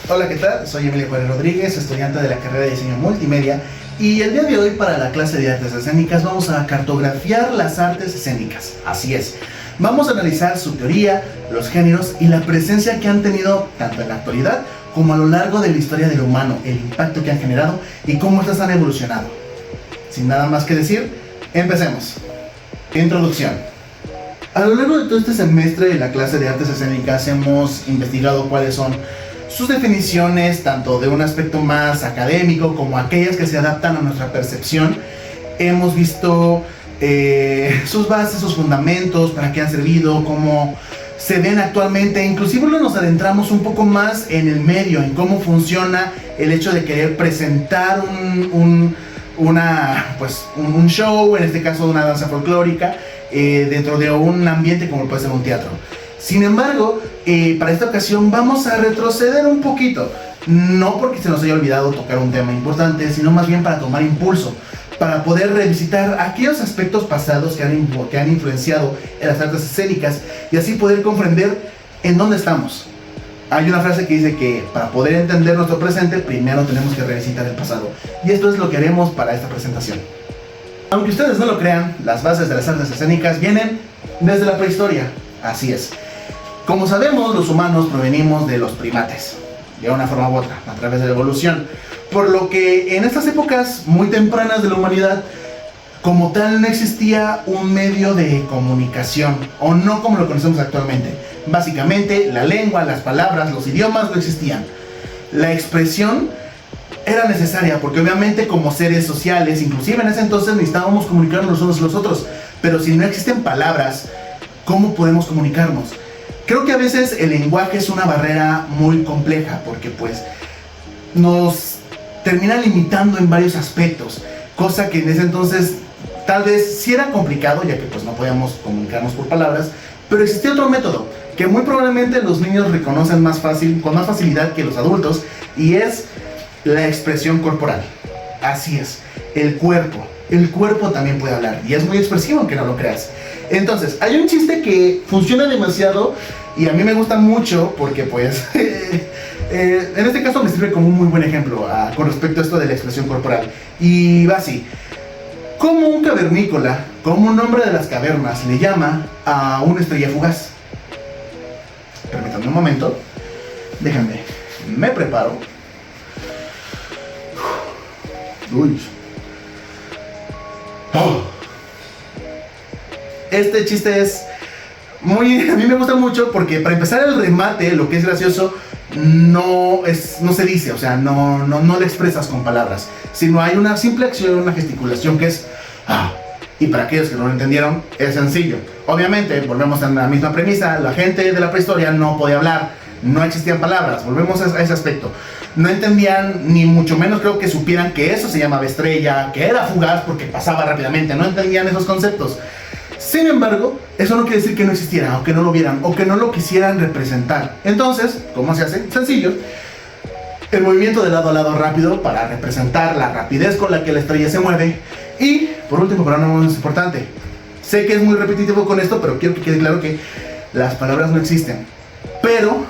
Hola, ¿qué tal? Soy Emilio Juárez Rodríguez, estudiante de la carrera de Diseño Multimedia, y el día de hoy para la clase de Artes Escénicas vamos a cartografiar las artes escénicas. Así es, vamos a analizar su teoría, los géneros y la presencia que han tenido tanto en la actualidad como a lo largo de la historia del humano, el impacto que han generado y cómo estas han evolucionado. Sin nada más que decir, empecemos. Introducción. A lo largo de todo este semestre de la clase de Artes Escénicas hemos investigado cuáles son sus definiciones, tanto de un aspecto más académico como aquellas que se adaptan a nuestra percepción. Hemos visto sus bases, sus fundamentos, para qué han servido, cómo se ven actualmente. Inclusive nos adentramos un poco más en el medio, en cómo funciona el hecho de querer presentar un show, en este caso una danza folclórica, dentro de un ambiente como puede ser un teatro. Sin embargo, para esta ocasión vamos a retroceder un poquito, no porque se nos haya olvidado tocar un tema importante, sino más bien para tomar impulso, para poder revisitar aquellos aspectos pasados que han influenciado en las artes escénicas y así poder comprender en dónde estamos. Hay una frase que dice que para poder entender nuestro presente, primero tenemos que revisitar el pasado, y esto es lo que haremos para esta presentación. Aunque ustedes no lo crean, las bases de las artes escénicas vienen desde la prehistoria, así es. Como sabemos, los humanos provenimos de los primates, de una forma u otra, a través de la evolución, por lo que en estas épocas muy tempranas de la humanidad, como tal no existía un medio de comunicación, o no como lo conocemos actualmente. Básicamente, la lengua, las palabras, los idiomas no existían. La expresión era necesaria, porque obviamente como seres sociales, inclusive en ese entonces necesitábamos comunicarnos los unos a los otros, pero si no existen palabras, ¿cómo podemos comunicarnos? Creo que a veces el lenguaje es una barrera muy compleja, porque pues nos termina limitando en varios aspectos, cosa que en ese entonces tal vez sí era complicado, ya que pues no podíamos comunicarnos por palabras, pero existía otro método que muy probablemente los niños reconocen con más facilidad que los adultos, y es la expresión corporal. Así es, el cuerpo también puede hablar, y es muy expresivo aunque no lo creas. Entonces, hay un chiste que funciona demasiado y a mí me gusta mucho porque pues en este caso me sirve como un muy buen ejemplo con respecto a esto de la expresión corporal, y va así: como un cavernícola, como un hombre de las cavernas, le llama a una estrella fugaz. Permítanme un momento, déjenme, me preparo. Uy. Oh. Este chiste es a mí me gusta mucho porque, para empezar, el remate, lo que es gracioso, no se dice, o sea, no lo expresas con palabras, sino hay una simple acción, una gesticulación que es y para aquellos que no lo entendieron, es sencillo. Obviamente, volvemos a la misma premisa: la gente de la prehistoria no podía hablar, no existían palabras, volvemos a ese aspecto. No entendían, ni mucho menos creo que supieran que eso se llamaba estrella, que era fugaz porque pasaba rápidamente, no entendían esos conceptos. Sin embargo, eso no quiere decir que no existiera, o que no lo vieran, o que no lo quisieran representar. Entonces, ¿cómo se hace? Sencillo: el movimiento de lado a lado rápido para representar la rapidez con la que la estrella se mueve. Y, por último, pero no menos importante, sé que es muy repetitivo con esto, pero quiero que quede claro que las palabras no existen, pero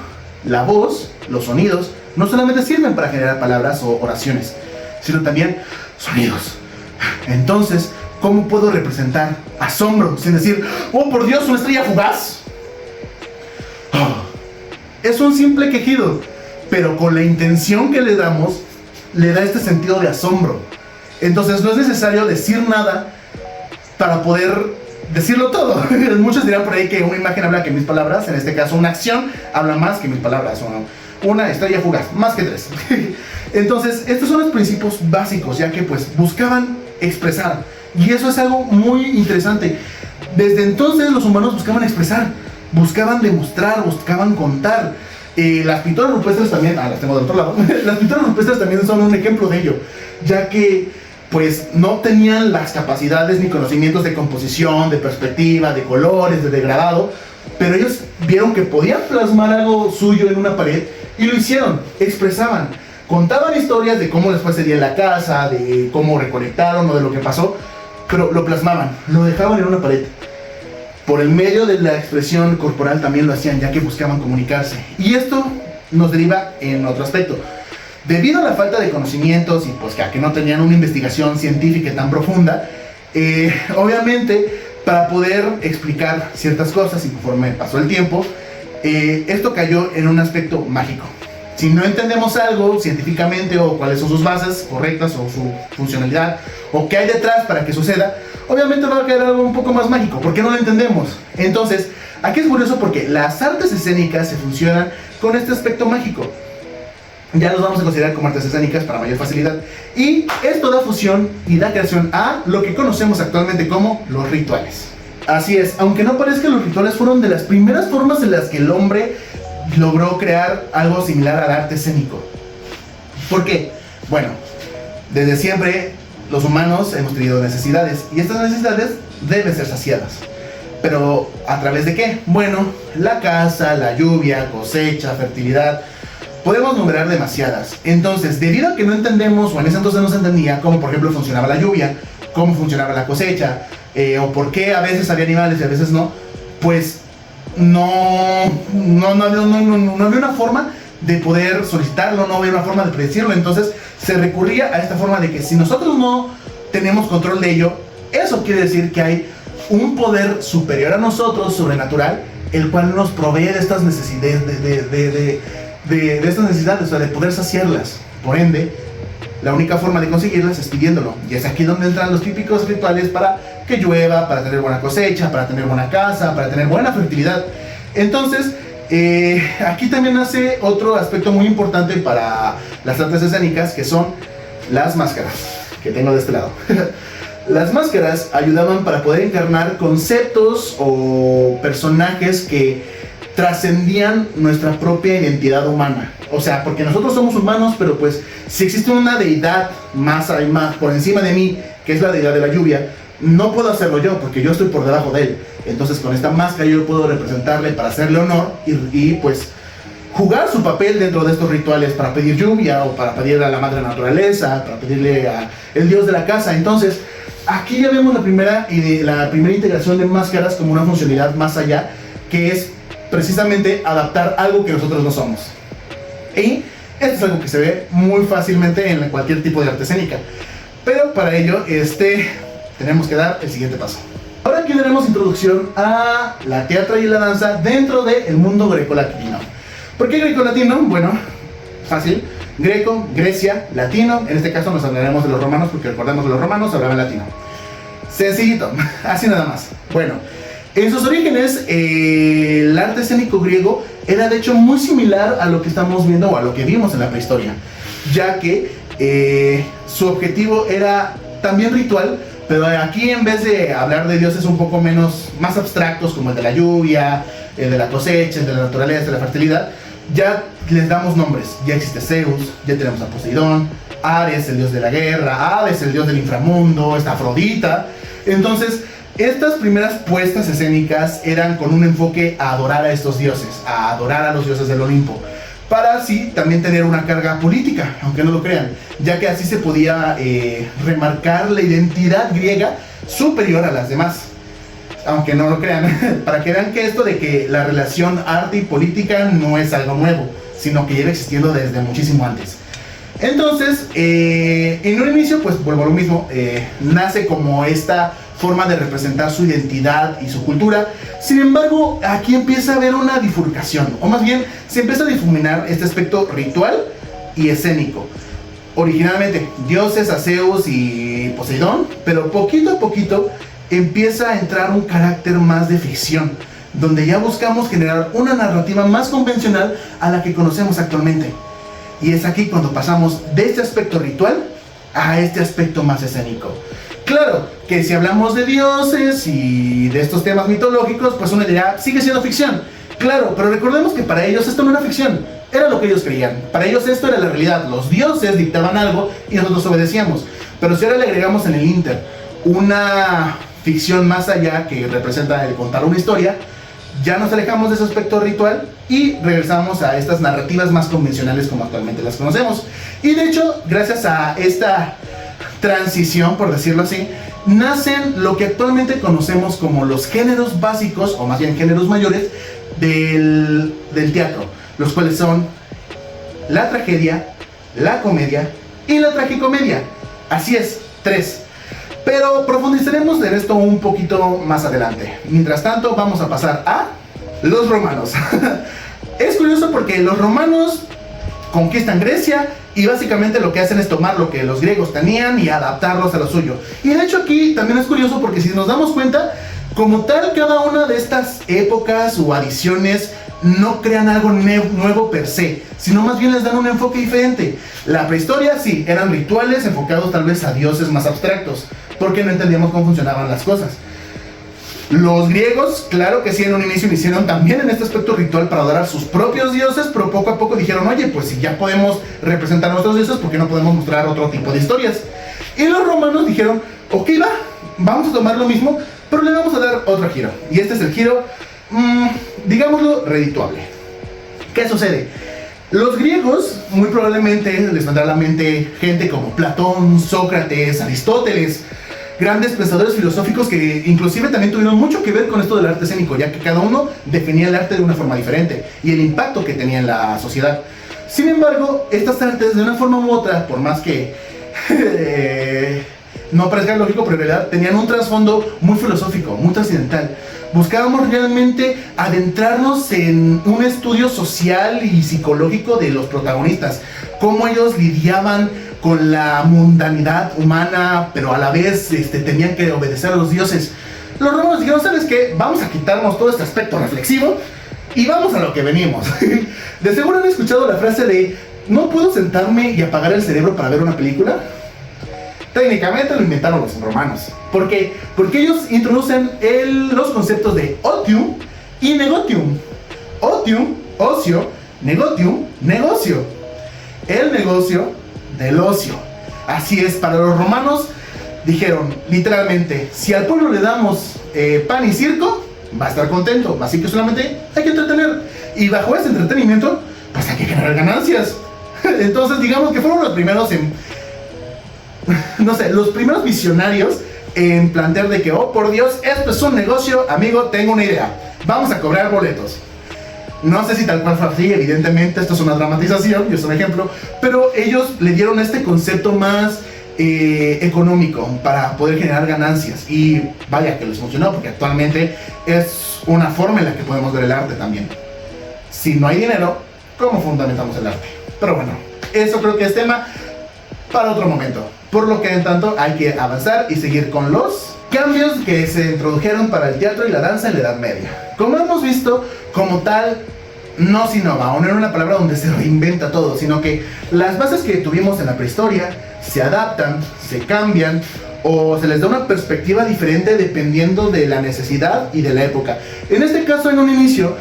la voz, los sonidos, no solamente sirven para generar palabras o oraciones, sino también sonidos. Entonces, ¿cómo puedo representar asombro sin decir "oh por Dios, una estrella fugaz"? Es un simple quejido, pero con la intención que le damos, le da este sentido de asombro. Entonces no es necesario decir nada para poder decirlo todo. Muchos dirán por ahí que una imagen habla que mis palabras, en este caso una acción, habla más que mis palabras. Una estrella fugaz, más que tres. Entonces, estos son los principios básicos, ya que pues buscaban expresar. Y eso es algo muy interesante. Desde entonces los humanos buscaban expresar, buscaban demostrar, buscaban contar. Las pinturas rupestres también, las tengo del otro lado. Las pinturas rupestres también son un ejemplo de ello, ya que pues no tenían las capacidades ni conocimientos de composición, de perspectiva, de colores, de degradado, pero ellos vieron que podían plasmar algo suyo en una pared y lo hicieron, expresaban, contaban historias de cómo después sería la casa, de cómo recolectaron o de lo que pasó, pero lo plasmaban, lo dejaban en una pared. por el medio de la expresión corporal también lo hacían, ya que buscaban comunicarse. Y esto nos deriva en otro aspecto. Debido a la falta de conocimientos y pues que a que no tenían una investigación científica tan profunda, obviamente para poder explicar ciertas cosas y conforme pasó el tiempo, esto cayó en un aspecto mágico. Si no entendemos algo científicamente o cuáles son sus bases correctas o su funcionalidad o qué hay detrás para que suceda, obviamente va a quedar algo un poco más mágico, porque no lo entendemos. Entonces, aquí es curioso porque las artes escénicas se funcionan con este aspecto mágico. Ya los vamos a considerar como artes escénicas para mayor facilidad. Y esto da fusión y da creación a lo que conocemos actualmente como los rituales. Así es, aunque no parezca, los rituales fueron de las primeras formas en las que el hombre logró crear algo similar al arte escénico. ¿Por qué? Bueno, desde siempre los humanos hemos tenido necesidades y estas necesidades deben ser saciadas. Pero ¿a través de qué? Bueno, la caza, la lluvia, cosecha, fertilidad. Podemos nombrar demasiadas. Entonces, debido a que no entendemos, o en ese entonces no se entendía cómo, por ejemplo, funcionaba la lluvia, cómo funcionaba la cosecha, o por qué a veces había animales y a veces no, pues no había una forma de poder solicitarlo, no había una forma de predecirlo. Entonces se recurría a esta forma de que si nosotros no tenemos control de ello, eso quiere decir que hay un poder superior a nosotros, sobrenatural, el cual nos provee de estas necesidades, de estas necesidades, o sea, de poder saciarlas. Por ende, la única forma de conseguirlas es pidiéndolo. Y es aquí donde entran los típicos rituales para que llueva, para tener buena cosecha, para tener buena casa, para tener buena fertilidad. Entonces, aquí también nace otro aspecto muy importante para las artes escénicas, que son las máscaras, que tengo de este lado. Las máscaras ayudaban para poder encarnar conceptos o personajes que trascendían nuestra propia identidad humana. O sea, porque nosotros somos humanos, pero pues si existe una deidad más por encima de mí, que es la deidad de la lluvia, no puedo hacerlo yo, porque yo estoy por debajo de él. Entonces con esta máscara yo puedo representarle para hacerle honor y pues jugar su papel dentro de estos rituales para pedir lluvia o para pedirle a la madre naturaleza, para pedirle al dios de la casa. Entonces aquí ya vemos la primera integración de máscaras como una funcionalidad más allá, que es precisamente adaptar algo que nosotros no somos. Y esto es algo que se ve muy fácilmente en cualquier tipo de arte escénica. Pero para ello tenemos que dar el siguiente paso. Ahora aquí daremos introducción a la teatro y la danza dentro del mundo grecolatino. ¿Por qué grecolatino? Bueno, fácil. Greco, Grecia, latino. En este caso nos hablaremos de los romanos, porque recordemos que los romanos hablaban latino. Sencillito, así nada más. Bueno, en sus orígenes, el arte escénico griego era de hecho muy similar a lo que estamos viendo o a lo que vimos en la prehistoria, ya que su objetivo era también ritual, pero aquí en vez de hablar de dioses un poco más abstractos, como el de la lluvia, el de la cosecha, el de la naturaleza, de la fertilidad, ya les damos nombres. Ya existe Zeus, ya tenemos a Poseidón, Ares, el dios de la guerra, Hades, el dios del inframundo, está Afrodita. Entonces, estas primeras puestas escénicas eran con un enfoque a adorar a estos dioses, a adorar a los dioses del Olimpo, para así también tener una carga política, aunque no lo crean, ya que así se podía remarcar la identidad griega superior a las demás, aunque no lo crean, para que vean que esto de que la relación arte y política no es algo nuevo, sino que lleva existiendo desde muchísimo antes. Entonces, en un inicio, pues vuelvo a lo mismo, nace como esta forma de representar su identidad y su cultura. Sin embargo, aquí empieza a haber una bifurcación, o más bien se empieza a difuminar este aspecto ritual y escénico. Originalmente dioses, a Zeus y Poseidón, pero poquito a poquito empieza a entrar un carácter más de ficción, donde ya buscamos generar una narrativa más convencional a la que conocemos actualmente. Y es aquí cuando pasamos de este aspecto ritual a este aspecto más escénico. Claro, que si hablamos de dioses y de estos temas mitológicos, pues uno dirá, sigue siendo ficción. Claro, pero recordemos que para ellos esto no era ficción, era lo que ellos creían. Para ellos esto era la realidad, los dioses dictaban algo y nosotros obedecíamos. Pero si ahora le agregamos en el inter una ficción más allá que representa el contar una historia, ya nos alejamos de ese aspecto ritual y regresamos a estas narrativas más convencionales como actualmente las conocemos. Y de hecho, gracias a esta transición, por decirlo así, nacen lo que actualmente conocemos como los géneros básicos, o más bien géneros mayores, del teatro, los cuales son la tragedia, la comedia y la tragicomedia. Así es, 3. Pero profundizaremos en esto un poquito más adelante. Mientras tanto, vamos a pasar a los romanos. Es curioso porque los romanos conquistan Grecia y básicamente lo que hacen es tomar lo que los griegos tenían y adaptarlos a lo suyo. Y de hecho aquí también es curioso porque si nos damos cuenta, como tal, cada una de estas épocas o adiciones no crean algo nuevo per se, sino más bien les dan un enfoque diferente. La prehistoria sí, eran rituales enfocados tal vez a dioses más abstractos, porque no entendíamos cómo funcionaban las cosas. Los griegos, claro que sí, en un inicio iniciaron también en este aspecto ritual para adorar a sus propios dioses, pero poco a poco dijeron, oye, pues si ya podemos representar a nuestros dioses, ¿por qué no podemos mostrar otro tipo de historias? Y los romanos dijeron, ok, vamos a tomar lo mismo, pero le vamos a dar otro giro. Y este es el giro, digámoslo, redituable. ¿Qué sucede? Los griegos, muy probablemente les vendrá a la mente gente como Platón, Sócrates, Aristóteles, grandes pensadores filosóficos que inclusive también tuvieron mucho que ver con esto del arte escénico, ya que cada uno definía el arte de una forma diferente y el impacto que tenía en la sociedad. Sin embargo, estas artes de una forma u otra, por más que no parezca lógico, pero en realidad tenían un trasfondo muy filosófico, muy trascendental. Buscábamos realmente adentrarnos en un estudio social y psicológico de los protagonistas, cómo ellos lidiaban con la mundanidad humana, pero a la vez tenían que obedecer a los dioses. Los romanos dijeron, ¿sabes qué? Vamos a quitarnos todo este aspecto reflexivo y vamos a lo que venimos. De seguro han escuchado la frase de ¿no puedo sentarme y apagar el cerebro para ver una película? Técnicamente lo inventaron los romanos. ¿Por qué? Porque ellos introducen los conceptos de otium y negotium. Otium, ocio; negotium, negocio. El negocio del ocio. Así es, para los romanos dijeron literalmente, si al pueblo le damos pan y circo, va a estar contento, así que solamente hay que entretener, y bajo ese entretenimiento pues hay que generar ganancias. Entonces digamos que fueron los primeros en los primeros visionarios en plantear de que, oh por Dios, esto es un negocio, amigo, tengo una idea, vamos a cobrar boletos. No sé si tal cual fue así, evidentemente esto es una dramatización, yo soy un ejemplo, pero ellos le dieron este concepto más económico para poder generar ganancias, y vaya que les funcionó, porque actualmente es una forma en la que podemos ver el arte también. Si no hay dinero, ¿cómo fundamentamos el arte? Pero bueno, eso creo que es tema para otro momento, por lo que en tanto hay que avanzar y seguir con los cambios que se introdujeron para el teatro y la danza en la Edad Media. Como hemos visto, como tal, no se innova, o no era una palabra donde se reinventa todo, sino que las bases que tuvimos en la prehistoria se adaptan, se cambian, o se les da una perspectiva diferente dependiendo de la necesidad y de la época. En este caso, en un inicio,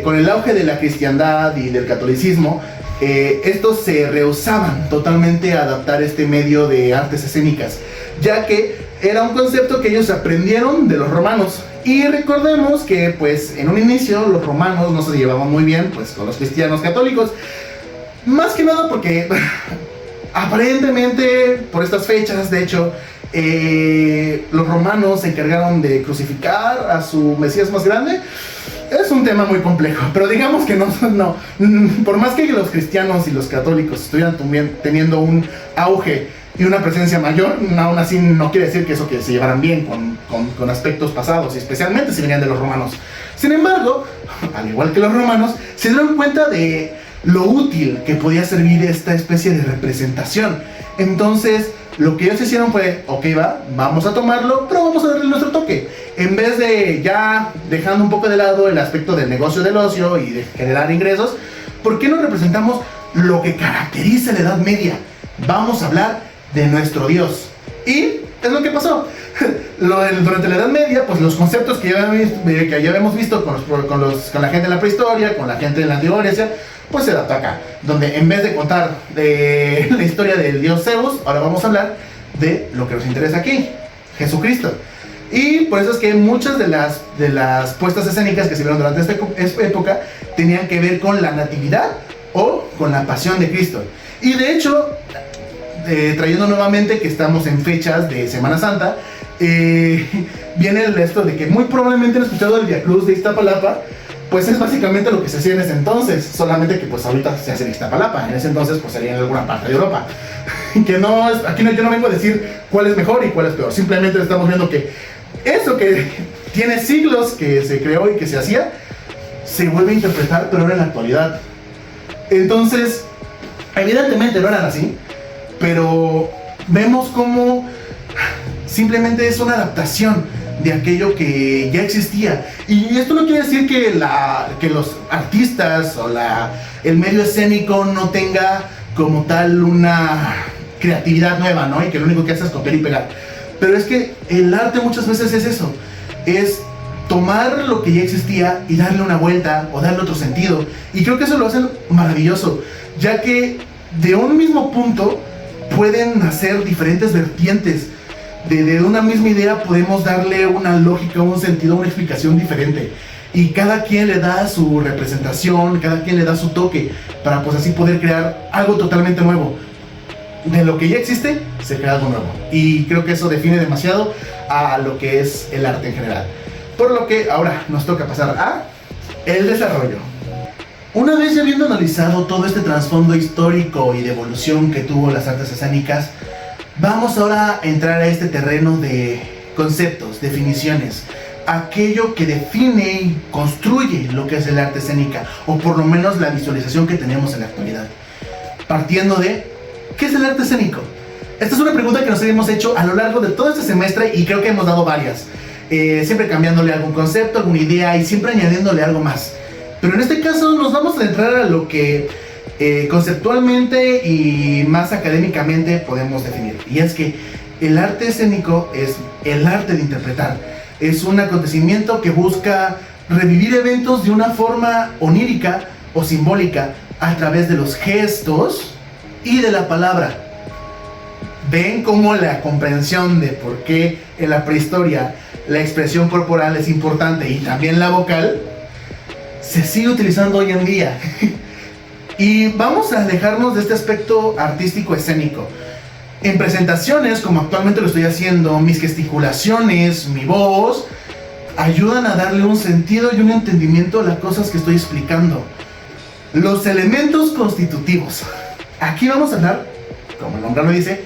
con el auge de la cristiandad y del catolicismo, estos se rehusaban totalmente a adaptar este medio de artes escénicas, ya que era un concepto que ellos aprendieron de los romanos. Y recordemos que pues en un inicio los romanos no se llevaban muy bien pues con los cristianos católicos, más que nada porque aparentemente por estas fechas, de hecho, los romanos se encargaron de crucificar a su mesías más grande. Es un tema muy complejo, pero digamos que no, por más que los cristianos y los católicos estuvieran teniendo un auge y una presencia mayor, aún así no quiere decir que eso que se llevaran bien con aspectos pasados, y especialmente si venían de los romanos. Sin embargo, al igual que los romanos, se dieron cuenta de lo útil que podía servir esta especie de representación. Entonces, lo que ellos hicieron fue, ok, vamos a tomarlo, pero vamos a darle nuestro toque. En vez de ya dejando un poco de lado el aspecto del negocio del ocio y de generar ingresos, ¿por qué no representamos lo que caracteriza la Edad Media? Vamos a hablar de nuestro Dios. Y es lo que pasó. Durante la Edad Media, pues los conceptos que ya habíamos visto con la gente de la prehistoria, con la gente de la antigua Grecia, pues se adaptó acá, donde en vez de contar de la historia del dios Zeus, ahora vamos a hablar de lo que nos interesa aquí, Jesucristo. Y por eso es que muchas de las puestas escénicas que se vieron durante esta época tenían que ver con la natividad o con la pasión de Cristo. Y de hecho, trayendo nuevamente que estamos en fechas de Semana Santa, viene esto de que muy probablemente han escuchado el Via Cruz de Iztapalapa. Pues es básicamente lo que se hacía en ese entonces, solamente que pues ahorita se hace en Iztapalapa, en ese entonces pues sería en alguna parte de Europa. Que no es, aquí yo no vengo a decir cuál es mejor y cuál es peor, simplemente estamos viendo que eso que tiene siglos que se creó y que se hacía, se vuelve a interpretar, pero ahora en la actualidad. Entonces, evidentemente no eran así, pero vemos como simplemente es una adaptación de aquello que ya existía. Y esto no quiere decir que los artistas o el medio escénico no tenga como tal una creatividad nueva, ¿no? Y que lo único que hace es copiar y pegar. Pero es que el arte muchas veces es eso, es tomar lo que ya existía y darle una vuelta o darle otro sentido. Y creo que eso lo hacen maravilloso, ya que de un mismo punto pueden nacer diferentes vertientes. De una misma idea podemos darle una lógica, un sentido, una explicación diferente. Y cada quien le da su representación, cada quien le da su toque, para pues así poder crear algo totalmente nuevo. De lo que ya existe, se crea algo nuevo. Y creo que eso define demasiado a lo que es el arte en general. Por lo que ahora nos toca pasar a el desarrollo. Una vez ya habiendo analizado todo este trasfondo histórico y de evolución que tuvo las artes escénicas, vamos ahora a entrar a este terreno de conceptos, definiciones, aquello que define y construye lo que es el arte escénica, o por lo menos la visualización que tenemos en la actualidad. Partiendo de, ¿qué es el arte escénico? Esta es una pregunta que nos hemos hecho a lo largo de todo este semestre y creo que hemos dado varias. Siempre cambiándole algún concepto, alguna idea y siempre añadiéndole algo más. Pero en este caso nos vamos a entrar a lo que conceptualmente y más académicamente podemos definir. Y es que el arte escénico es el arte de interpretar. Es un acontecimiento que busca revivir eventos de una forma onírica o simbólica a través de los gestos y de la palabra. Ven cómo la comprensión de por qué en la prehistoria la expresión corporal es importante y también la vocal se sigue utilizando hoy en día. Y vamos a alejarnos de este aspecto artístico escénico. En presentaciones, como actualmente lo estoy haciendo, mis gesticulaciones, mi voz, ayudan a darle un sentido y un entendimiento a las cosas que estoy explicando. Los elementos constitutivos. Aquí vamos a hablar, como el nombre lo dice,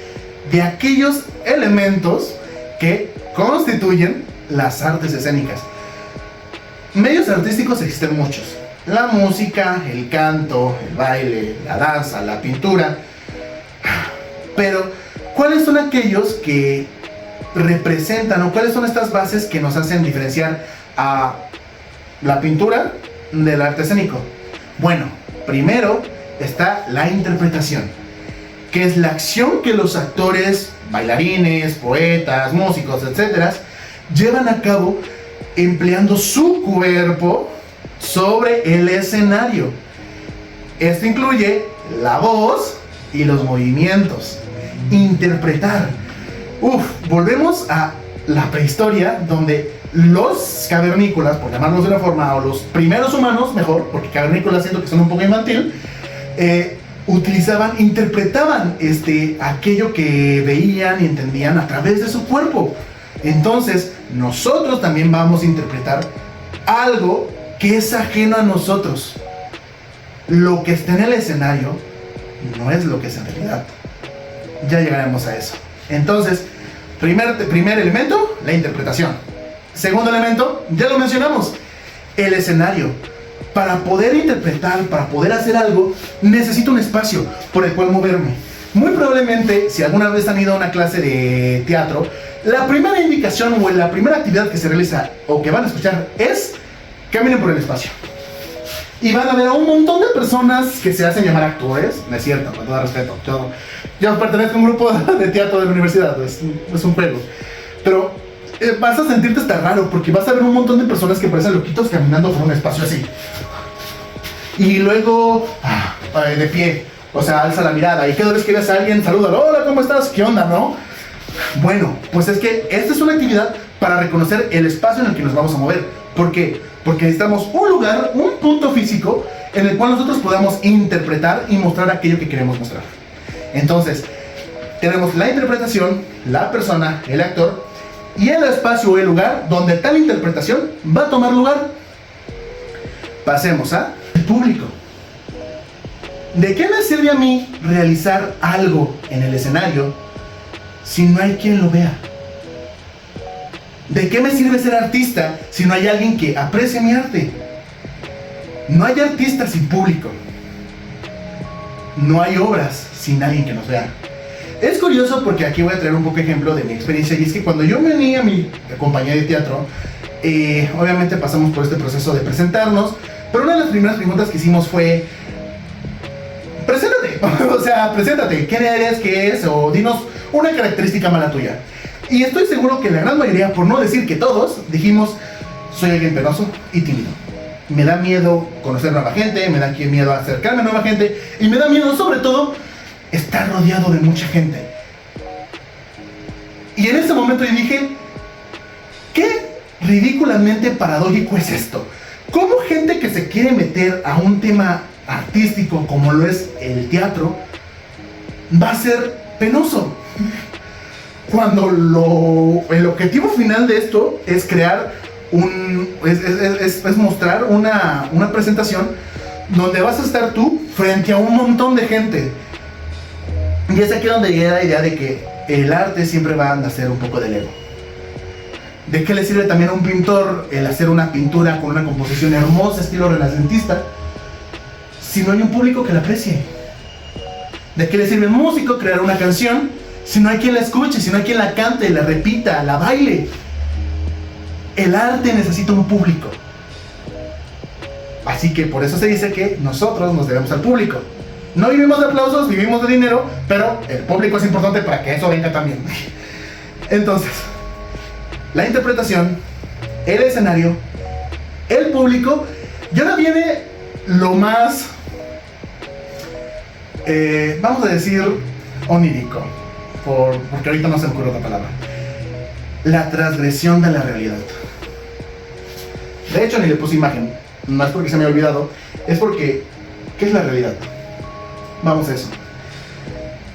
de aquellos elementos que constituyen las artes escénicas. Medios artísticos existen muchos. La música, el canto, el baile, la danza, la pintura. Pero, ¿cuáles son aquellos que representan o cuáles son estas bases que nos hacen diferenciar a la pintura del arte escénico? Bueno, primero está la interpretación, que es la acción que los actores, bailarines, poetas, músicos, etcétera, llevan a cabo empleando su cuerpo sobre el escenario. Esto incluye la voz y los movimientos. Interpretar. Volvemos a la prehistoria, donde los cavernícolas, por llamarlos de una forma, o los primeros humanos, mejor, porque cavernícolas siento que son un poco infantil, interpretaban aquello que veían y entendían a través de su cuerpo. Entonces, nosotros también vamos a interpretar algo que es ajeno a nosotros. Lo que está en el escenario no es lo que es en realidad. Ya llegaremos a eso. Entonces, primer elemento, la interpretación. Segundo elemento, ya lo mencionamos, el escenario. Para poder interpretar, para poder hacer algo, necesito un espacio por el cual moverme. Muy probablemente, si alguna vez han ido a una clase de teatro, la primera indicación o la primera actividad que se realiza o que van a escuchar es: caminen por el espacio. Y van a ver a un montón de personas que se hacen llamar actores. No es cierto, con todo respeto. Yo pertenezco a un grupo de teatro de la universidad, es un juego. Pero vas a sentirte hasta raro, porque vas a ver un montón de personas que parecen loquitos caminando por un espacio así. Y luego, de pie, o sea, alza la mirada. Y cada vez que ves a alguien, salúdalo. Hola, ¿cómo estás? ¿Qué onda, no? Bueno, pues es que esta es una actividad para reconocer el espacio en el que nos vamos a mover. ¿Por qué? Porque necesitamos un lugar, un punto físico en el cual nosotros podamos interpretar y mostrar aquello que queremos mostrar. Entonces, tenemos la interpretación, la persona, el actor y el espacio o el lugar donde tal interpretación va a tomar lugar. Pasemos al público. ¿De qué me sirve a mí realizar algo en el escenario si no hay quien lo vea? ¿De qué me sirve ser artista si no hay alguien que aprecie mi arte? No hay artistas sin público. No hay obras sin alguien que nos vea. Es curioso porque aquí voy a traer un poco ejemplo de mi experiencia, y es que cuando yo me uní a mi compañía de teatro, obviamente pasamos por este proceso de presentarnos, pero una de las primeras preguntas que hicimos fue: preséntate, o sea, preséntate, ¿quién eres? ¿Qué es? O dinos una característica mala tuya. Y estoy seguro que la gran mayoría, por no decir que todos, dijimos: soy alguien penoso y tímido. Me da miedo conocer nueva gente, me da miedo acercarme a nueva gente, y me da miedo sobre todo estar rodeado de mucha gente. Y en ese momento yo dije: ¿qué ridículamente paradójico es esto? ¿Cómo gente que se quiere meter a un tema artístico como lo es el teatro va a ser penoso? Cuando el objetivo final de esto es crear es mostrar una presentación donde vas a estar tú frente a un montón de gente. Y es aquí donde llega la idea de que el arte siempre va a nacer un poco del ego. ¿De qué le sirve también a un pintor el hacer una pintura con una composición hermosa, estilo renacentista, si no hay un público que la aprecie? ¿De qué le sirve a un músico crear una canción si no hay quien la escuche, si no hay quien la cante, la repita, la baile? El arte necesita un público. Así que por eso se dice que nosotros nos debemos al público. No vivimos de aplausos, vivimos de dinero, pero el público es importante para que eso venga también. Entonces, la interpretación, el escenario, el público, y ahora viene lo más, vamos a decir, onírico, porque ahorita no se me ocurre otra palabra. La transgresión de la realidad. De hecho, ni le puse imagen, no es porque se me ha olvidado, es porque, ¿qué es la realidad? Vamos a eso.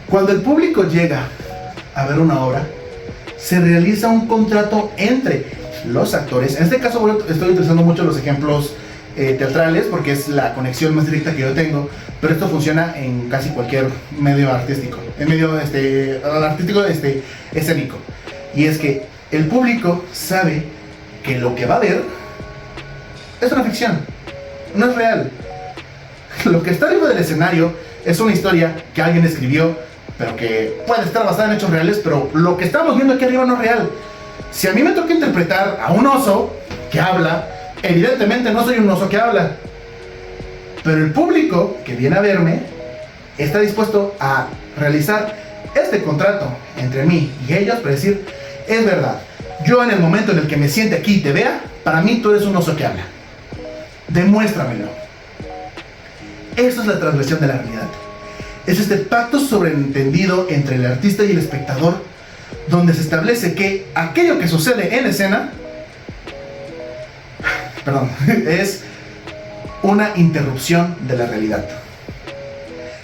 Cuando el público llega a ver una obra, se realiza un contrato entre los actores. En este caso estoy utilizando mucho los ejemplos teatrales porque es la conexión más directa que yo tengo, pero esto funciona en casi cualquier medio artístico, en medio artístico escénico. Y es que el público sabe que lo que va a ver es una ficción, no es real. Lo que está arriba del escenario es una historia que alguien escribió, pero que puede estar basada en hechos reales, pero lo que estamos viendo aquí arriba no es real. Si a mí me toca interpretar a un oso que habla, evidentemente no soy un oso que habla. Pero el público que viene a verme está dispuesto a realizar este contrato entre mí y ellos para decir: es verdad, yo en el momento en el que me siente aquí y te vea, para mí tú eres un oso que habla. Demuéstramelo. Eso es la transgresión de la realidad. Es este pacto sobreentendido entre el artista y el espectador, donde se establece que aquello que sucede en escena, es una interrupción de la realidad.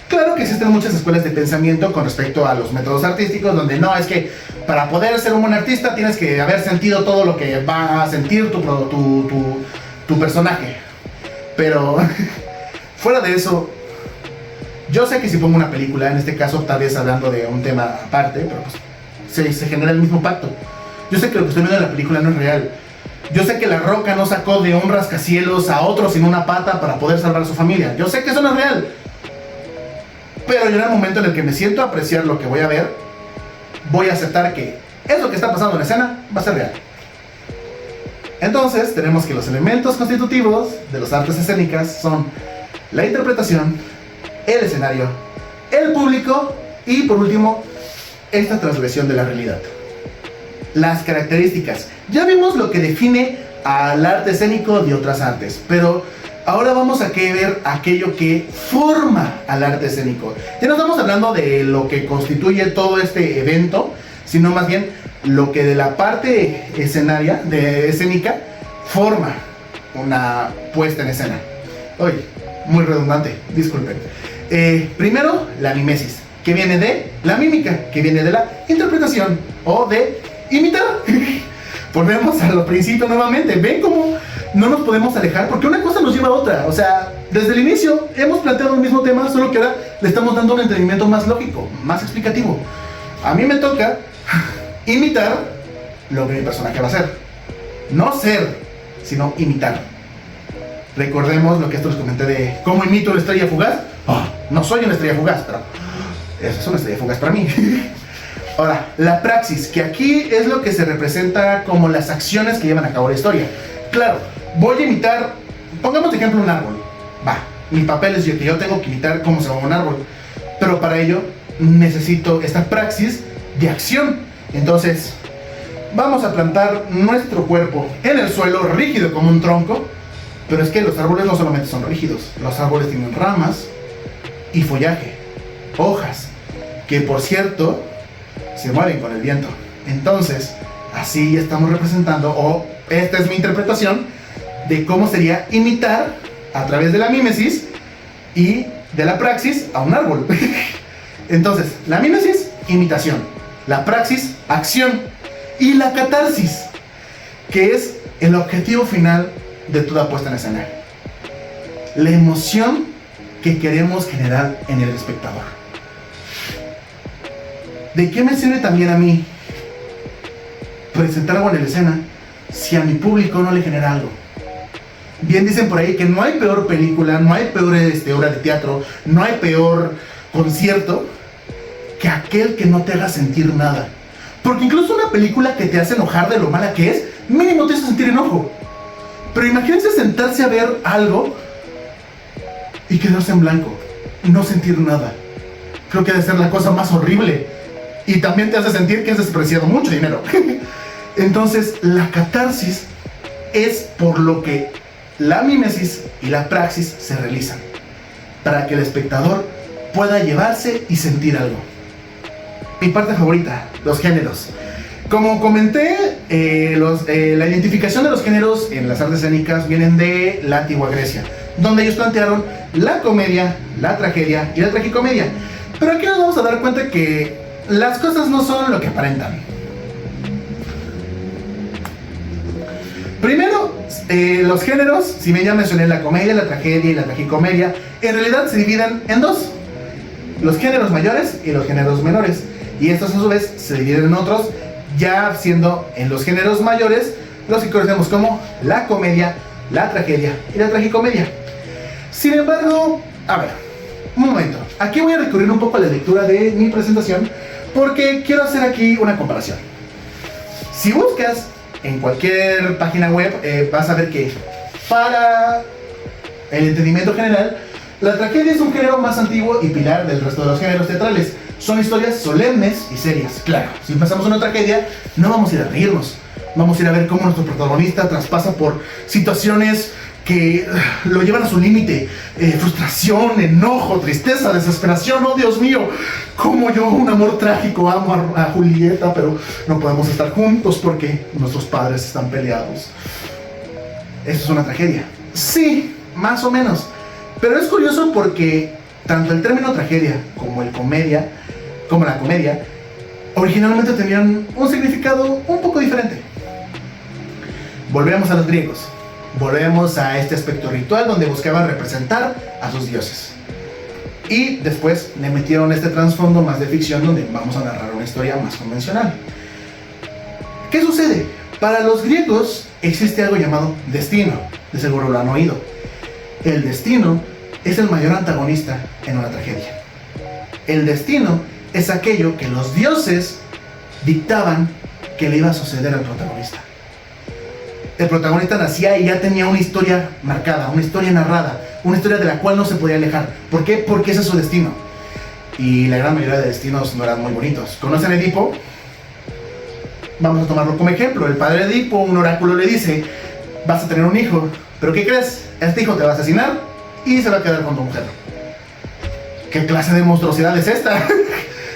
Claro que existen muchas escuelas de pensamiento con respecto a los métodos artísticos, donde no, es que para poder ser un buen artista tienes que haber sentido todo lo que va a sentir tu personaje. Pero fuera de eso, yo sé que si pongo una película, en este caso tal vez hablando de un tema aparte, pero pues se genera el mismo pacto. Yo sé que lo que estoy viendo en la película no es real. Yo sé que La Roca no sacó de un rascacielos a otro sin una pata para poder salvar a su familia. Yo sé que eso no es real. Pero yo en el momento en el que me siento a apreciar lo que voy a ver, voy a aceptar que eso que está pasando en la escena va a ser real. Entonces tenemos que los elementos constitutivos de las artes escénicas son la interpretación, el escenario, el público y por último, esta transgresión de la realidad. Las características. Ya vimos lo que define al arte escénico de otras artes, pero ahora vamos a ver aquello que forma al arte escénico. Ya no estamos hablando de lo que constituye todo este evento, sino más bien lo que de la parte escénica forma una puesta en escena. Uy, muy redundante, disculpen. Primero, la mimesis. que viene de la mímica, que viene de la interpretación o de imitar. Volvemos a lo principio nuevamente. ¿Ven cómo no nos podemos alejar? Porque una cosa nos lleva a otra. O sea, desde el inicio hemos planteado el mismo tema, solo que ahora le estamos dando un entendimiento más lógico, más explicativo. A mí me toca imitar lo que mi personaje va a hacer. No ser, sino imitar. Recordemos lo que esto les comenté de cómo imito una estrella fugaz. No soy una estrella fugaz, pero eso es una estrella fugaz para mí. Ahora, la praxis, que aquí es lo que se representa como las acciones que llevan a cabo la historia. Claro, voy a imitar, pongamos de ejemplo un árbol. Mi papel es que yo tengo que imitar cómo se mueve un árbol. Pero para ello necesito esta praxis de acción. Entonces, vamos a plantar nuestro cuerpo en el suelo, rígido como un tronco. Pero es que los árboles no solamente son rígidos, los árboles tienen ramas y follaje, hojas, que por cierto se mueven con el viento. Entonces, así estamos representando, o esta es mi interpretación de cómo sería imitar a través de la mímesis y de la praxis a un árbol. Entonces, la mímesis, imitación, la praxis, acción, y la catarsis, que es el objetivo final de toda puesta en escena. La emoción que queremos generar en el espectador. ¿De qué me sirve también a mí presentar algo en la escena si a mi público no le genera algo? Bien dicen por ahí que no hay peor película, no hay peor obra de teatro, no hay peor concierto que aquel que no te haga sentir nada. Porque incluso una película que te hace enojar de lo mala que es, mínimo te hace sentir enojo. Pero imagínense sentarse a ver algo y quedarse en blanco, no sentir nada. Creo que debe ser la cosa más horrible. Y también te hace sentir que has despreciado mucho dinero. Entonces, la catarsis es por lo que la mímesis y la praxis se realizan, para que el espectador pueda llevarse y sentir algo. Mi parte favorita, los géneros. Como comenté, la identificación de los géneros en las artes escénicas vienen de la antigua Grecia, donde ellos plantearon la comedia, la tragedia y la tragicomedia. Pero aquí nos vamos a dar cuenta que las cosas no son lo que aparentan. Primero, los géneros, si bien ya mencioné la comedia, la tragedia y la tragicomedia, en realidad se dividen en dos: los géneros mayores y los géneros menores. Y estos a su vez se dividen en otros, ya siendo en los géneros mayores los que conocemos como la comedia, la tragedia y la tragicomedia. Sin embargo, a ver, un momento, aquí voy a recurrir un poco a la lectura de mi presentación, porque quiero hacer aquí una comparación. Si buscas en cualquier página web, vas a ver que para el entendimiento general, la tragedia es un género más antiguo y pilar del resto de los géneros teatrales. Son historias solemnes y serias. Claro, si pasamos una tragedia, no vamos a ir a reírnos. Vamos a ir a ver cómo nuestro protagonista traspasa por situaciones que lo llevan a su límite. Frustración, enojo, tristeza, desesperación. ¡Oh, Dios mío! Como yo, un amor trágico, amo a Julieta, pero no podemos estar juntos porque nuestros padres están peleados. Eso es una tragedia. Sí, más o menos. Pero es curioso porque tanto el término tragedia como la comedia, originalmente tenían un significado un poco diferente. Volvemos a los griegos. Volvemos a este aspecto ritual donde buscaban representar a sus dioses. Y después le metieron este trasfondo más de ficción donde vamos a narrar una historia más convencional. ¿Qué sucede? Para los griegos existe algo llamado destino. De seguro lo han oído. El destino es el mayor antagonista en una tragedia. El destino es aquello que los dioses dictaban que le iba a suceder al protagonista. El protagonista nacía y ya tenía una historia marcada, una historia narrada, una historia de la cual no se podía alejar. ¿Por qué? Porque ese es su destino. Y la gran mayoría de destinos no eran muy bonitos. ¿Conocen a Edipo? Vamos a tomarlo como ejemplo. El padre de Edipo, un oráculo le dice: vas a tener un hijo, pero ¿qué crees? Este hijo te va a asesinar y se va a quedar con tu mujer. ¿Qué clase de monstruosidad es esta?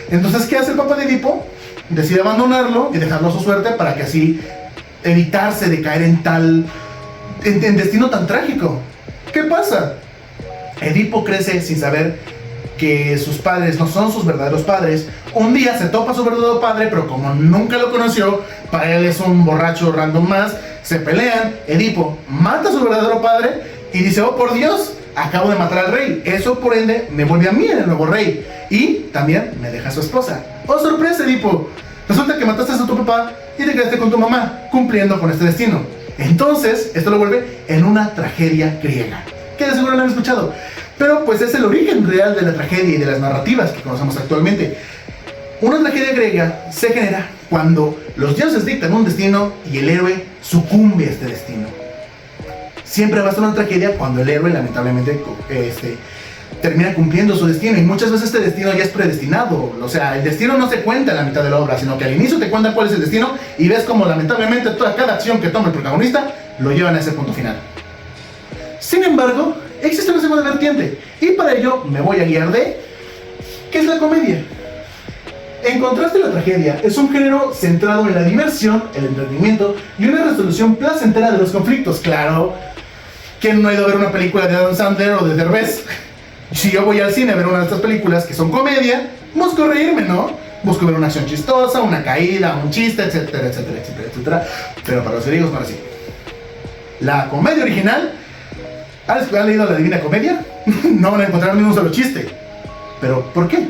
Entonces, ¿qué hace el papá de Edipo? Decide abandonarlo y dejarlo a su suerte para que así evitarse de caer en destino tan trágico. ¿Qué pasa? Edipo crece sin saber que sus padres no son sus verdaderos padres. Un día se topa a su verdadero padre, pero como nunca lo conoció, para él es un borracho random más. Se pelean, Edipo mata a su verdadero padre y dice: oh por Dios, acabo de matar al rey. Eso por ende me vuelve a mí el nuevo rey. Y también me deja a su esposa. Oh sorpresa, Edipo, resulta que mataste a tu papá y te quedaste con tu mamá, cumpliendo con este destino. Entonces, esto lo vuelve en una tragedia griega, que de seguro lo han escuchado. Pero pues es el origen real de la tragedia y de las narrativas que conocemos actualmente. Una tragedia griega se genera cuando los dioses dictan un destino y el héroe sucumbe a este destino. Siempre va a ser una tragedia cuando el héroe lamentablemente termina cumpliendo su destino, y muchas veces este destino ya es predestinado. O sea, el destino no se cuenta en la mitad de la obra, sino que al inicio te cuentan cuál es el destino y ves como lamentablemente cada acción que toma el protagonista lo llevan a ese punto final. Sin embargo, existe una segunda vertiente, y para ello me voy a guiar de ¿qué es la comedia? En contraste a la tragedia, es un género centrado en la diversión, el entretenimiento y una resolución placentera de los conflictos. Claro, ¿quién no ha ido a ver una película de Adam Sandler o de Derbez? Si yo voy al cine a ver una de estas películas que son comedia, busco reírme, ¿no? Busco ver una acción chistosa, una caída, un chiste, etcétera, etcétera, etcétera, etcétera. Pero para los griegos no era así. La comedia original, ¿han leído la Divina Comedia? No van a encontrar ni un solo chiste. ¿Pero por qué?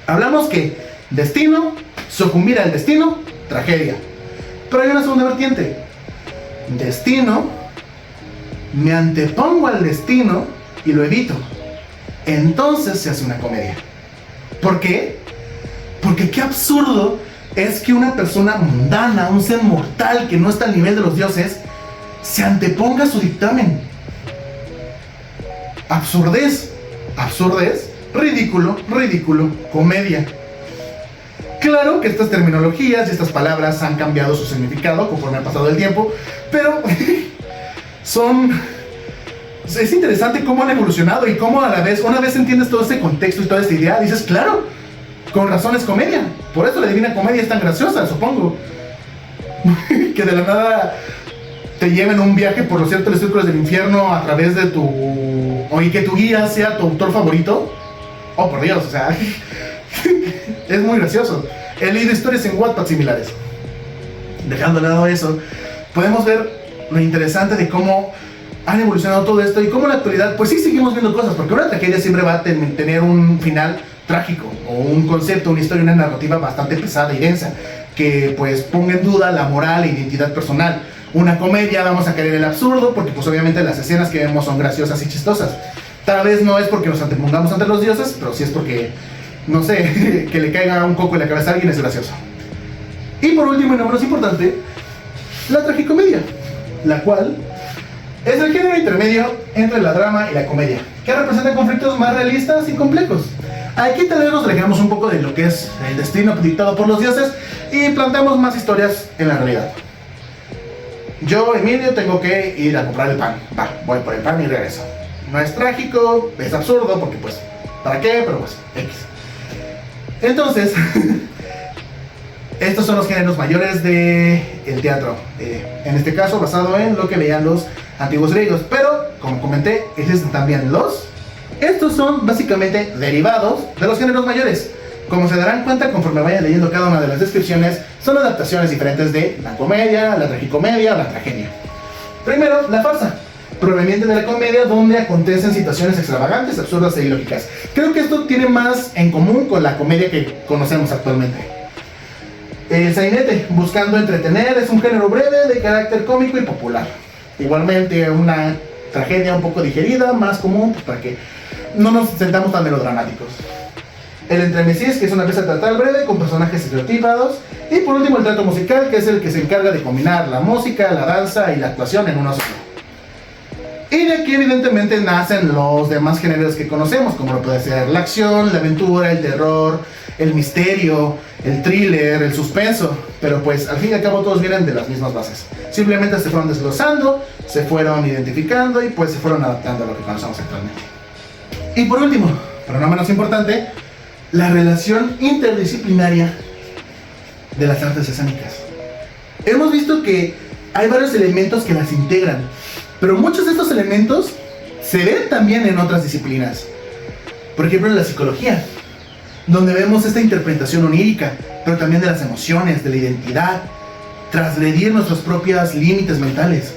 Hablamos que destino, sucumbir al destino, tragedia. Pero hay una segunda vertiente. Destino, me antepongo al destino y lo evito. Entonces se hace una comedia. ¿Por qué? Porque qué absurdo es que una persona mundana, un ser mortal que no está al nivel de los dioses, se anteponga a su dictamen. Absurdez, absurdez, ridículo, ridículo, comedia. Claro que estas terminologías y estas palabras han cambiado su significado conforme ha pasado el tiempo, pero es interesante cómo han evolucionado y cómo a la vez, una vez entiendes todo este contexto y toda esta idea, dices, claro, con razón es comedia. Por eso la Divina Comedia es tan graciosa, supongo. Que de la nada te lleven un viaje por los ciertos círculos del infierno a través de y que tu guía sea tu autor favorito. Oh, por Dios, o sea, es muy gracioso. He leído historias en Wattpad similares. Dejando de lado eso, podemos ver lo interesante de cómo han evolucionado todo esto y cómo en la actualidad, pues sí seguimos viendo cosas, porque una tragedia siempre va a tener un final trágico, o un concepto, una historia, una narrativa bastante pesada y densa, que pues ponga en duda la moral e identidad personal. Una comedia vamos a querer el absurdo, porque pues obviamente las escenas que vemos son graciosas y chistosas. Tal vez no es porque nos antepongamos ante los dioses, pero sí es porque, no sé, que le caiga un coco en la cabeza a alguien es gracioso. Y por último y no menos importante, la tragicomedia, la cual es el género intermedio entre la drama y la comedia, que representa conflictos más realistas y complejos. Aquí tal vez nos alejamos un poco de lo que es el destino dictado por los dioses y planteamos más historias en la realidad. Yo, Emilio, tengo que ir a comprar el pan. Voy por el pan y regreso. No es trágico, es absurdo, porque pues, ¿para qué? Pero pues, X. Entonces, estos son los géneros mayores del teatro. En este caso, basado en lo que veían los antiguos griegos. Pero, como comenté, existen también estos son básicamente derivados de los géneros mayores. Como se darán cuenta conforme vayan leyendo cada una de las descripciones, son adaptaciones diferentes de la comedia, la tragicomedia o la tragedia. Primero, la farsa, proveniente de la comedia, donde acontecen situaciones extravagantes, absurdas e ilógicas. Creo que esto tiene más en común con la comedia que conocemos actualmente. El sainete, buscando entretener, es un género breve de carácter cómico y popular. Igualmente una tragedia un poco digerida, más común, pues, para que no nos sentamos tan melodramáticos. El entremesís, que es una pieza teatral breve con personajes estereotipados. Y por último el teatro musical, que es el que se encarga de combinar la música, la danza y la actuación en uno solo. Y de aquí evidentemente nacen los demás géneros que conocemos, como lo puede ser la acción, la aventura, el terror, el misterio, el thriller, el suspenso. Pero pues al fin y al cabo todos vienen de las mismas bases. Simplemente se fueron desglosando, se fueron identificando y pues se fueron adaptando a lo que conocemos actualmente. Y por último, pero no menos importante, la relación interdisciplinaria de las artes escénicas. Hemos visto que hay varios elementos que las integran, pero muchos de estos elementos se ven también en otras disciplinas. Por ejemplo, en la psicología, donde vemos esta interpretación onírica, pero también de las emociones, de la identidad, transgredir nuestros propios límites mentales.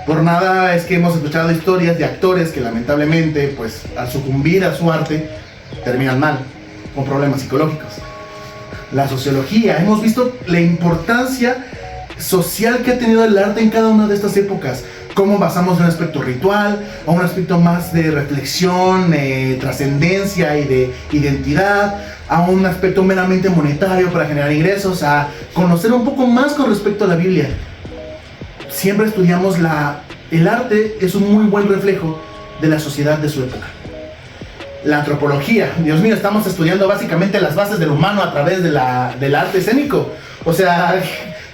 Por nada es que hemos escuchado historias de actores que lamentablemente, pues al sucumbir a su arte, terminan mal, con problemas psicológicos. La sociología, hemos visto la importancia social que ha tenido el arte en cada una de estas épocas. Cómo basamos un aspecto ritual a un aspecto más de reflexión, trascendencia y de identidad, a un aspecto meramente monetario para generar ingresos, a conocer un poco más con respecto a la Biblia. Siempre estudiamos el arte es un muy buen reflejo de la sociedad de su época. La antropología, Dios mío, estamos estudiando básicamente las bases del humano a través del arte escénico. O sea,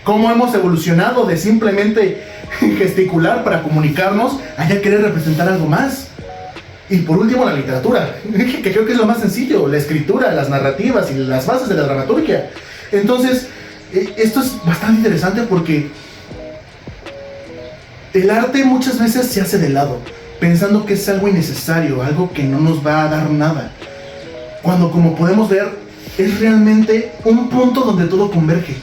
cómo hemos evolucionado de simplemente gesticular para comunicarnos a ya querer representar algo más. Y por último, la literatura, que creo que es lo más sencillo, la escritura, las narrativas y las bases de la dramaturgia. Entonces, esto es bastante interesante porque el arte muchas veces se hace de lado, pensando que es algo innecesario, algo que no nos va a dar nada. Cuando, como podemos ver, es realmente un punto donde todo converge,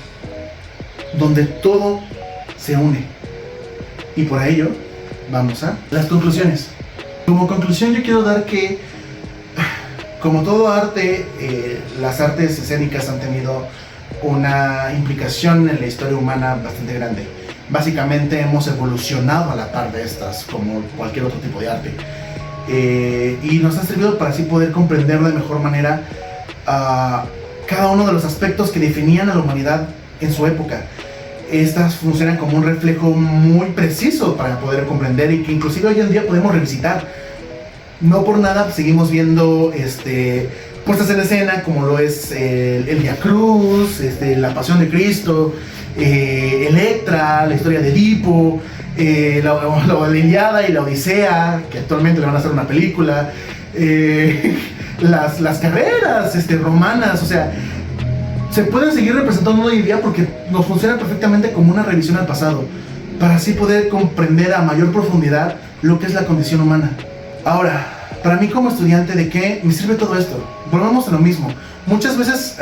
donde todo se une. Y por ello, vamos a las conclusiones. Como conclusión yo quiero dar que, como todo arte, las artes escénicas han tenido una implicación en la historia humana bastante grande. Básicamente hemos evolucionado a la par de estas, como cualquier otro tipo de arte. Y nos ha servido para así poder comprender de mejor manera cada uno de los aspectos que definían a la humanidad en su época. Estas funcionan como un reflejo muy preciso para poder comprender y que inclusive hoy en día podemos revisitar. No por nada seguimos viendo puestas en escena como lo es el Vía Cruz, la Pasión de Cristo, Electra, la historia de Edipo, la Ilíada y la Odisea, que actualmente le van a hacer una película, las carreras romanas, o sea, se pueden seguir representando hoy en día porque nos funciona perfectamente como una revisión al pasado, para así poder comprender a mayor profundidad lo que es la condición humana. Ahora, para mí como estudiante, ¿de qué me sirve todo esto? Volvamos a lo mismo. Muchas veces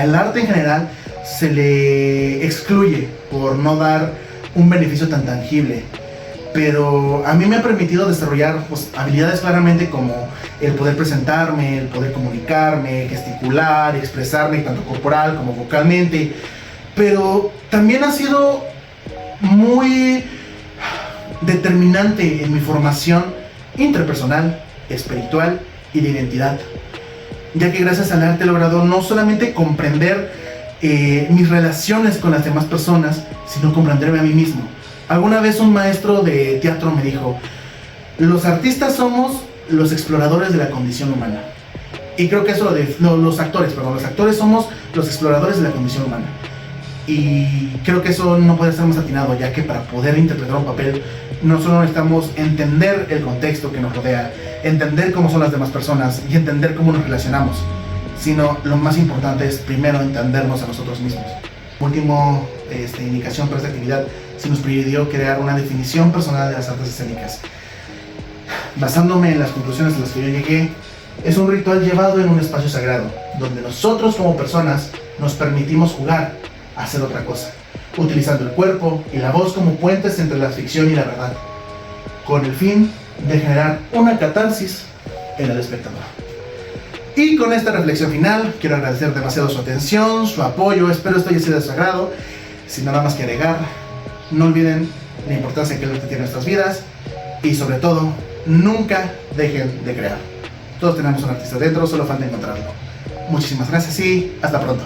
el arte en general se le excluye por no dar un beneficio tan tangible. Pero a mí me ha permitido desarrollar habilidades claramente como el poder presentarme, el poder comunicarme, gesticular, expresarme tanto corporal como vocalmente. Pero también ha sido muy determinante en mi formación interpersonal, espiritual y de identidad. Ya que gracias al arte he logrado no solamente comprender mis relaciones con las demás personas, sino comprenderme a mí mismo. Alguna vez un maestro de teatro me dijo: los artistas somos los exploradores de la condición humana. Y creo que eso los actores somos los exploradores de la condición humana. Y creo que eso no puede ser más atinado, ya que para poder interpretar un papel no solo necesitamos entender el contexto que nos rodea, entender cómo son las demás personas y entender cómo nos relacionamos, sino lo más importante es primero entendernos a nosotros mismos. Último indicación para esta actividad, se nos pidió crear una definición personal de las artes escénicas. Basándome en las conclusiones a las que yo llegué, es un ritual llevado en un espacio sagrado, donde nosotros como personas nos permitimos jugar a hacer otra cosa, utilizando el cuerpo y la voz como puentes entre la ficción y la verdad, con el fin de generar una catarsis en el espectador. Y con esta reflexión final, quiero agradecer demasiado su atención, su apoyo, espero esto haya sido de su agrado. Sin nada más que agregar, no olviden la importancia que el arte tiene en nuestras vidas y sobre todo, nunca dejen de crear. Todos tenemos un artista dentro, solo falta encontrarlo. Muchísimas gracias y hasta pronto.